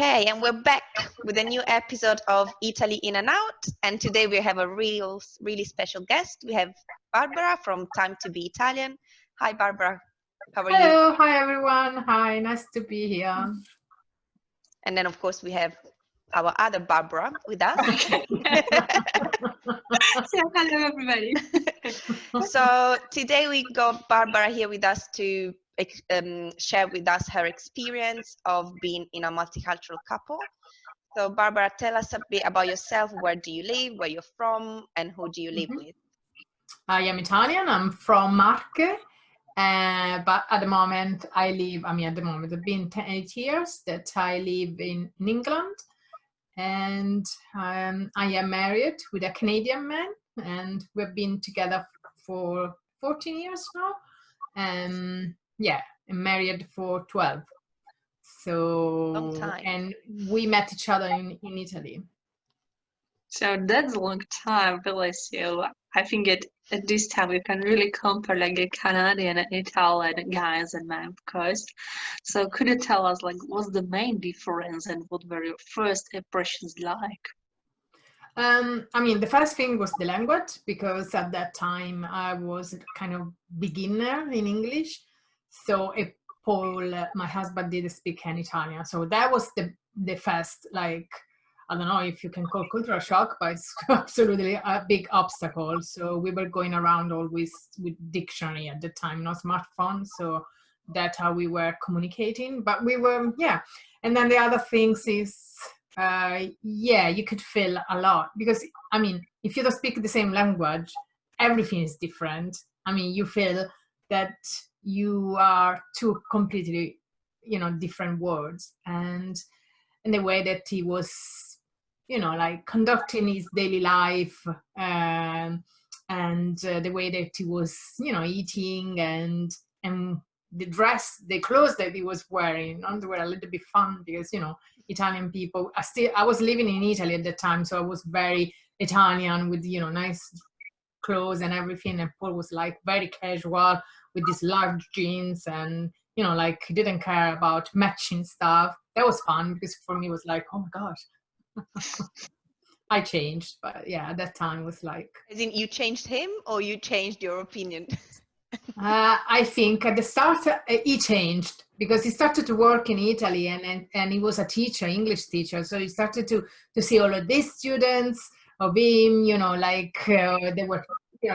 Okay, and we're back with a new episode of Italy In and Out. And today we have a really special guest. We have Barbara from Time to Be Italian. Hi, Barbara. How are you? Hello, hi everyone. Hi, nice to be here. And then, of course, we have our other Barbara with us. Okay. So, hello, everybody. So today we got Barbara here with us to share with us her experience of being in a multicultural couple. So Barbara, tell us a bit about yourself. Where do you live? Where you're from? And who do you live with? I am Italian. I'm from Marche. But at the moment, it's been 8 years that I live in England. And I am married with a Canadian man. And we've been together for 14 years now. I'm married for 12. So, Long time. and we met each other in Italy. So that's a long time, really. So I think at this time we can really compare like a Canadian and Italian guys and men, of course. So could you tell us like what's the main difference and what were your first impressions like? The first thing was the language, because at that time I was kind of beginner in English. So Paul, my husband, didn't speak any Italian. So that was the first, like, I don't know if you can call cultural shock, but it's absolutely a big obstacle. So we were going around always with dictionary at the time, not smartphone. So that's how we were communicating. But we were, yeah. And then the other things is, you could feel a lot. Because, if you don't speak the same language, everything is different. You feel that you are two completely, different words. And the way that he was, like conducting his daily life, and the way that he was, eating and the clothes that he was wearing, they were a little bit fun because, Italian people, I was living in Italy at the time, so I was very Italian with, nice clothes and everything. And Paul was like very casual with these large jeans and, like he didn't care about matching stuff. That was fun because for me it was like, oh my gosh. I changed, but yeah, at that time was like. As in you changed him or you changed your opinion? I think at the start he changed because he started to work in Italy and he was a teacher, English teacher. So he started to see all of these students of him, they were,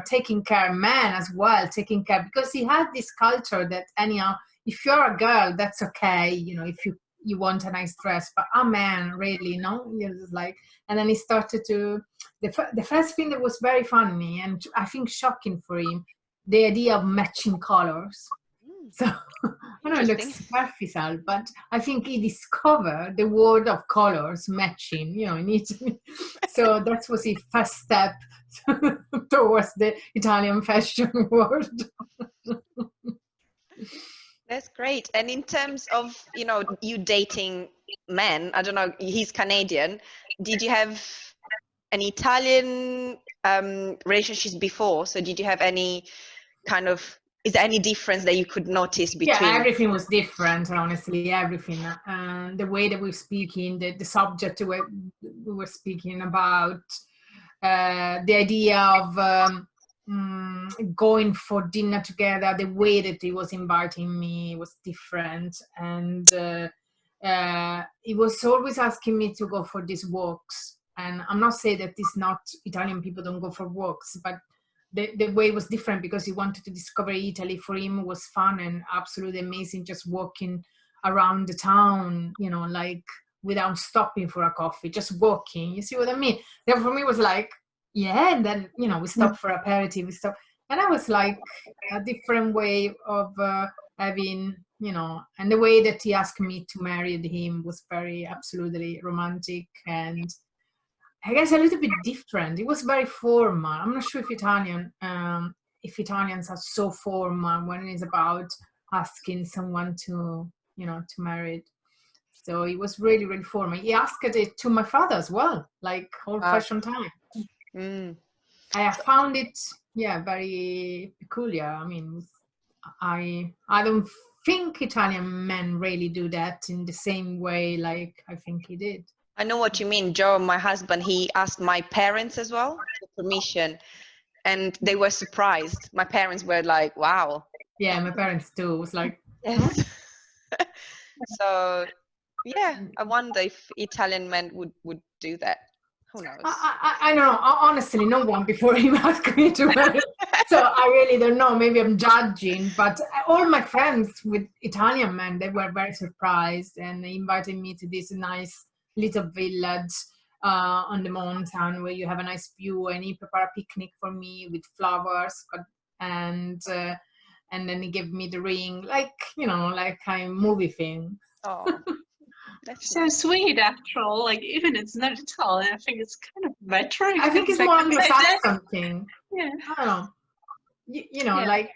taking care, men as well, taking care, because he had this culture that anyhow, if you're a girl, that's okay, if you want a nice dress, but a man, really, no? Like, and then he started to, the first thing that was very funny and I think shocking for him, the idea of matching colors. So I know it looks superficial, but I think he discovered the word of colors, matching, in Italy. So that was his first step towards the Italian fashion world. That's great. And in terms of, you dating men, I don't know, he's Canadian. Did you have an Italian relationships before? So did you have any kind of, is there any difference that you could notice between? Yeah, everything was different, honestly, everything. The way that we were speaking, the subject we were speaking about, the idea of going for dinner together, the way that he was inviting me was different. And he was always asking me to go for these walks. And I'm not saying that it's not Italian people don't go for walks, but the way was different because he wanted to discover Italy. For him was fun and absolutely amazing, just walking around the town, like without stopping for a coffee, just walking. You see what I mean? Then for me it was like, yeah, and then, we stopped for aperitif, and I was like a different way of having, and the way that he asked me to marry him was very absolutely romantic and I guess a little bit different. It was very formal. I'm not sure if Italians are so formal when it's about asking someone to marry. So it was really, really formal. He asked it to my father as well, like old-fashioned time. I found it, very peculiar. I don't think Italian men really do that in the same way like I think he did. I know what you mean, Joe, my husband, he asked my parents as well for permission, and they were surprised. My parents were like, wow. Yeah, my parents too. It was like, Yes. So, yeah, I wonder if Italian men would do that. Who knows? I don't know. Honestly, no one before him asked me to marry. So I really don't know. Maybe I'm judging, but all my friends with Italian men, they were very surprised, and they invited me to this nice little village on the mountain where you have a nice view, and he prepared a picnic for me with flowers, and then he gave me the ring, like like a movie thing. Oh, that's So sweet after all. Like even it's not Italian, I think it's kind of better. I think it's more Anglo-Saxon thing. Yeah. I don't know. You know, Yeah. like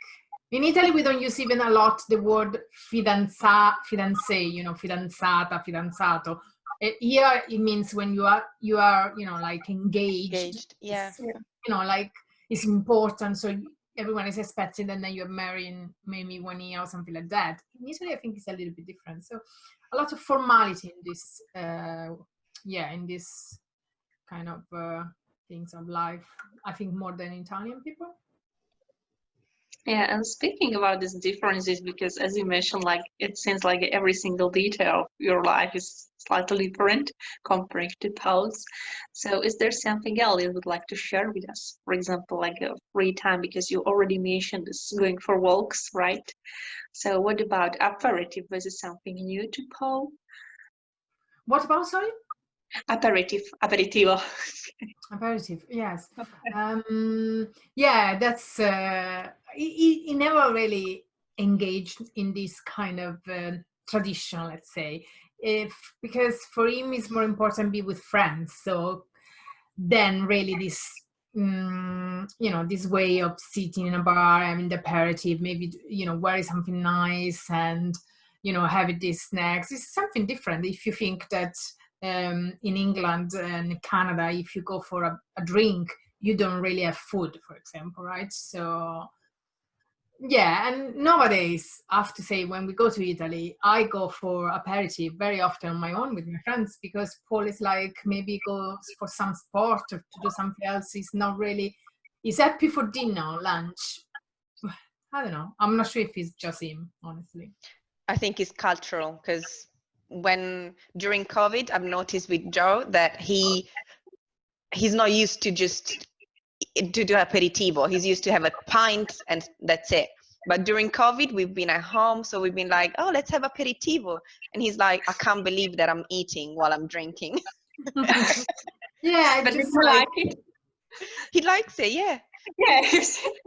in Italy, we don't use even a lot the word fidanzata, fidanzato. Here it means when you are, like engaged. engaged. Yeah. Like it's important. So everyone is expecting that then you're marrying maybe 1 year or something like that. In Italy, I think it's a little bit different. So a lot of formality in this, in this kind of things of life. I think more than Italian people. Yeah, and speaking about these differences, because as you mentioned, like it seems like every single detail of your life is slightly different compared to Paul's. So is there something else you would like to share with us? For example, like a free time, because you already mentioned this going for walks, right? So what about aperitif? Was it something new to Paul? What about, sorry? Aperitivo. Aperitif, yes. Yeah, that's he never really engaged in this kind of tradition, let's say, because for him it's more important be with friends. So then really this this way of sitting in a bar, having the aperitif, maybe wearing something nice and having these snacks. It's something different. If you think that in England and Canada, if you go for a drink, you don't really have food, for example, right? So yeah, and nowadays I have to say, when we go to Italy, I go for aperitif very often on my own with my friends, because Paul is like, maybe goes for some sport or to do something else. He's happy for dinner, lunch. I don't know. I'm not sure if it's just him, honestly. I think it's cultural, because during COVID, I've noticed with Joe that he's not used to just to do aperitivo. He's used to have a pint and that's it. But during COVID, we've been at home, so we've been like, oh, let's have aperitivo. And he's like, I can't believe that I'm eating while I'm drinking. Yeah, But just you like it? He likes it, yeah. Yeah.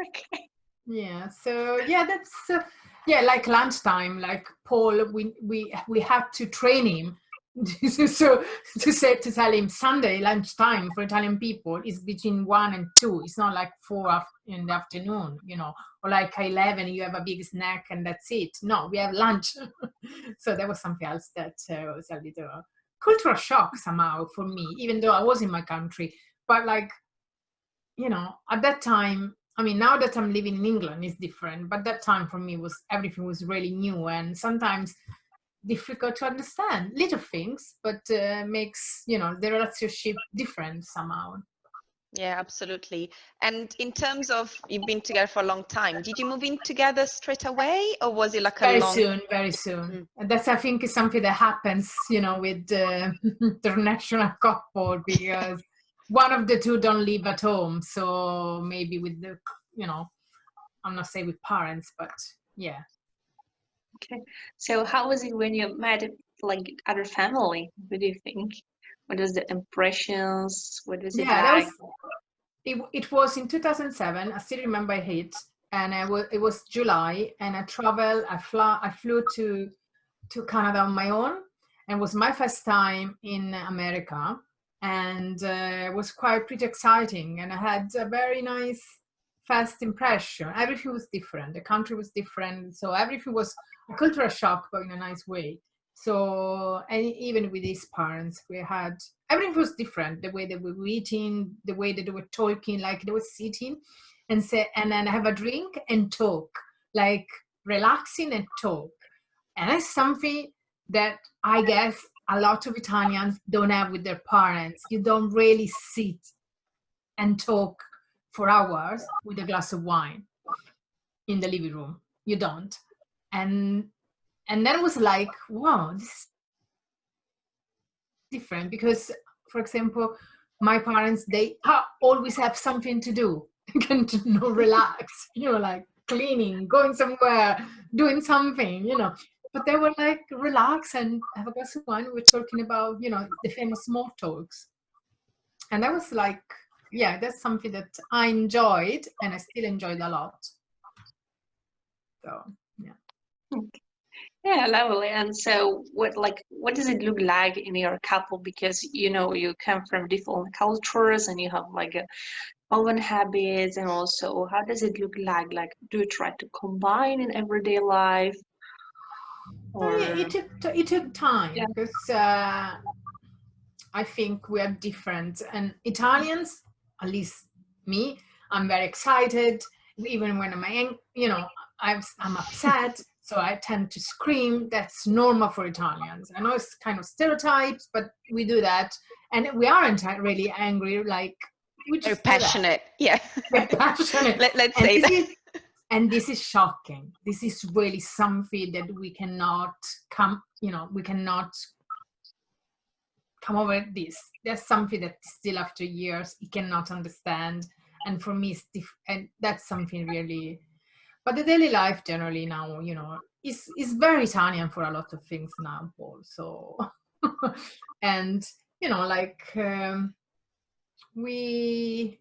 Okay. Yeah, so yeah, that's like lunchtime. Like Paul, we have to train him so to tell him Sunday lunchtime for Italian people is between 1 and 2. It's not like 4 in the afternoon, or like 11 you have a big snack and that's it. No, we have lunch. So that was something else that was a little cultural shock somehow for me, even though I was in my country. But like, at that time, I mean, now that I'm living in England, it's different. But that time for me everything was really new, and sometimes difficult to understand little things, but makes the relationship different somehow. Yeah, absolutely. And in terms of, you've been together for a long time, did you move in together straight away, or was it like a Very long? very soon. And that's, I think, is something that happens with the international couple, because one of the two don't live at home. So maybe with the I'm not saying with parents, but yeah. Okay. So how was it when you met like other family? What do you think? What was the impressions? What was it like? It was in 2007. I still remember it, and it was July, and I flew to Canada on my own, and it was my first time in America, and it was quite pretty exciting, and I had a very nice first impression. Everything was different. The country was different, so everything was a cultural shock, but in a nice way. So, and even with his parents, everything was different. The way they were eating, the way that they were talking, like they were sitting and then have a drink and talk, like relaxing and talk. And it's something that I guess a lot of Italians don't have with their parents. You don't really sit and talk for hours with a glass of wine in the living room. You don't. And that was like, wow, this is different, because, for example, my parents, they always have something to do. You can relax, like cleaning, going somewhere, doing something, But they were like, relax and have a glass of wine. We're talking about, the famous small talks. And that was like, yeah, that's something that I enjoyed, and I still enjoyed a lot. So, yeah. Okay. Yeah, lovely. And so what does it look like in your couple? Because you come from different cultures and you have like own habits, and also how does it look like? Like, do you try to combine in everyday life? Or Yeah, it took time, yeah. because I think we are different. And Italians, at least me, I'm very excited. Even when I'm upset, so I tend to scream. That's normal for Italians. I know it's kind of stereotypes, but we do that. And we aren't really angry, like, we just Very passionate. Yeah. We're passionate. Let's say that. And this is shocking. This is really something that we cannot come over this. There's something that still after years he cannot understand. And for me, and that's something really, but the daily life generally now, is very Italian for a lot of things now, Paul. So, and, we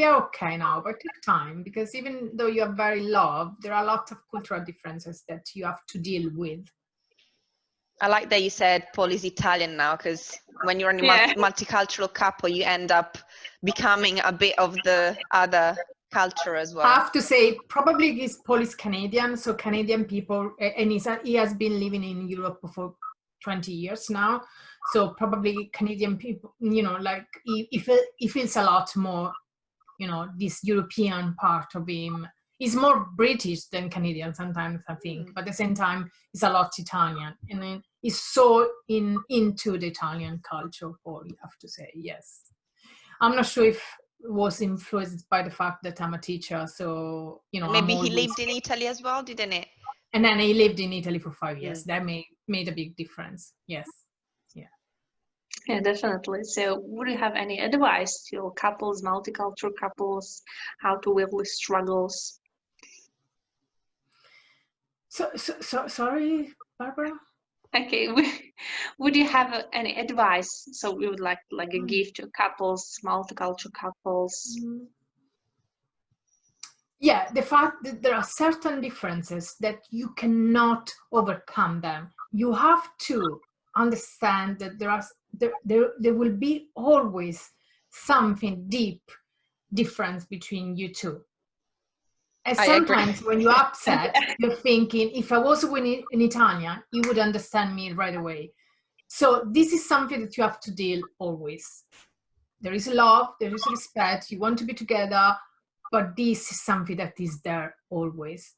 are okay now, but it took time, because even though you are very loved, there are a lot of cultural differences that you have to deal with. I like that you said Paul is Italian now, because when you're in a multicultural couple, you end up becoming a bit of the other culture as well. I have to say, probably Paul is Canadian, so Canadian people, and he has been living in Europe for 20 years now, so probably Canadian people, like he feels a lot more, this European part of him. He's more British than Canadian sometimes, I think, but at the same time, he's a lot Italian, and then he's so into the Italian culture, Paul, you have to say, yes. I'm not sure if it was influenced by the fact that I'm a teacher, so, Maybe he lived in Italy as well, didn't it? And then he lived in Italy for 5 years. That made a big difference, yes. Yeah, definitely. So would you have any advice to couples, multicultural couples, how to live with struggles? So sorry, Barbara? Okay, would you have any advice? So we would like a gift to couples, multicultural couples. Yeah, the fact that there are certain differences that you cannot overcome them. You have to understand that there will be always something deep difference between you two. And sometimes when you're upset, you're thinking, if I was in Italian, you would understand me right away. So this is something that you have to deal always. There is love, there is respect, you want to be together, but this is something that is there always.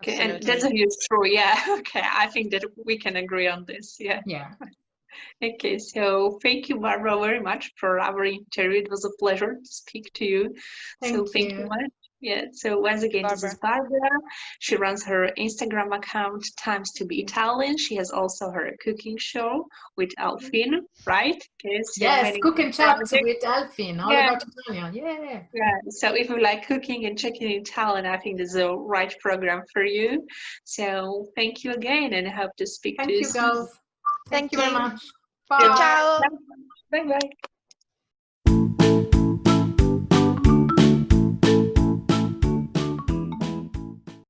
Okay, absolutely. And that's a huge true, yeah. Okay, I think that we can agree on this, yeah. Yeah. Okay, so thank you, Barbara, very much for our interview. It was a pleasure to speak to you. Thank you much. Yeah, so once again, Barbara. This is Barbara. She runs her Instagram account, Times to be Italian. She has also her cooking show with Alfin, right? Okay, so yes, Cook and Chat with Alfin, all about Italian, yeah. Yeah, so if you like cooking and checking Italian, I think this is the right program for you. So thank you again, and I hope to speak to you soon. Thank you, girls. Thank you very much. Bye. Ciao. Bye-bye.